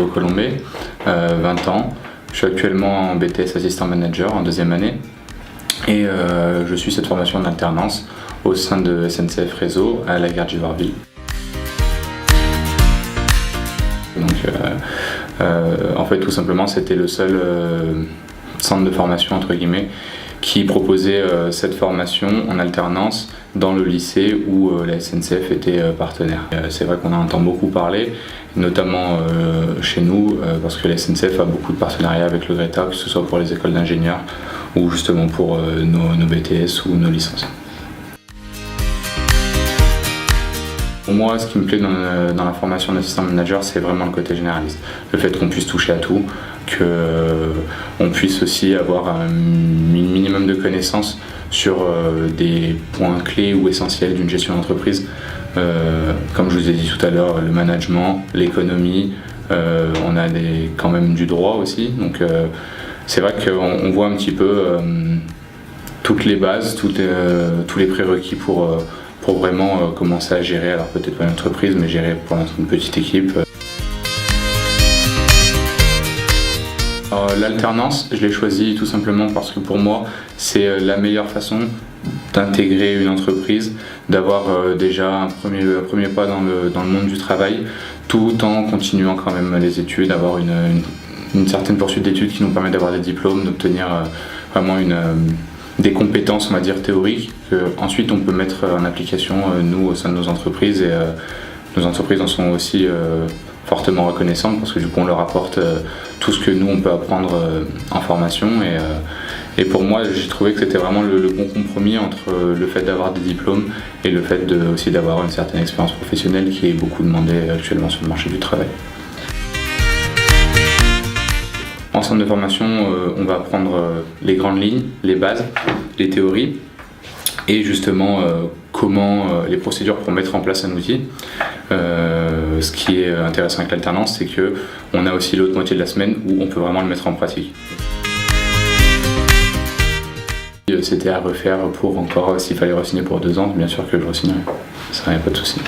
Thibault-Colombet, 20 ans. Je suis actuellement en BTS Assistant Manager en 2e année et je suis cette formation en alternance au sein de SNCF Réseau à la gare de Giverville. Donc, en fait, tout simplement, c'était le seul centre de formation entre guillemets qui proposait cette formation en alternance dans le lycée où la SNCF était partenaire. C'est vrai qu'on en entend beaucoup parler, notamment chez nous, parce que la SNCF a beaucoup de partenariats avec le Greta, que ce soit pour les écoles d'ingénieurs ou justement pour nos BTS ou nos licences. Pour moi, ce qui me plaît dans la formation d'assistant manager, c'est vraiment le côté généraliste. Le fait qu'on puisse toucher à tout, qu'on puisse aussi avoir un minimum de connaissances sur des points clés ou essentiels d'une gestion d'entreprise. Comme je vous ai dit tout à l'heure, le management, l'économie, on a quand même du droit aussi. Donc c'est vrai qu'on voit un petit peu toutes les bases, tous les prérequis pour vraiment commencer à gérer, alors peut-être pas une entreprise, mais gérer pour l'instant une petite équipe. L'alternance, je l'ai choisie tout simplement parce que pour moi, c'est la meilleure façon d'intégrer une entreprise, d'avoir déjà un premier pas dans le monde du travail, tout en continuant quand même les études, d'avoir une certaine poursuite d'études qui nous permet d'avoir des diplômes, d'obtenir vraiment des compétences, on va dire, théoriques, qu'ensuite on peut mettre en application, nous, au sein de nos entreprises, et nos entreprises en sont aussi fortement reconnaissantes, parce que du coup on leur apporte tout ce que nous on peut apprendre en formation, et pour moi j'ai trouvé que c'était vraiment le bon compromis entre le fait d'avoir des diplômes et le fait aussi d'avoir une certaine expérience professionnelle qui est beaucoup demandée actuellement sur le marché du travail. En centre de formation, on va apprendre les grandes lignes, les bases, les théories et justement les procédures pour mettre en place un outil. Ce qui est intéressant avec l'alternance, c'est qu'on a aussi l'autre moitié de la semaine où on peut vraiment le mettre en pratique. C'était à refaire pour encore, s'il fallait re-signer pour 2 ans, bien sûr que je re-signerais, ça n'avait pas de souci.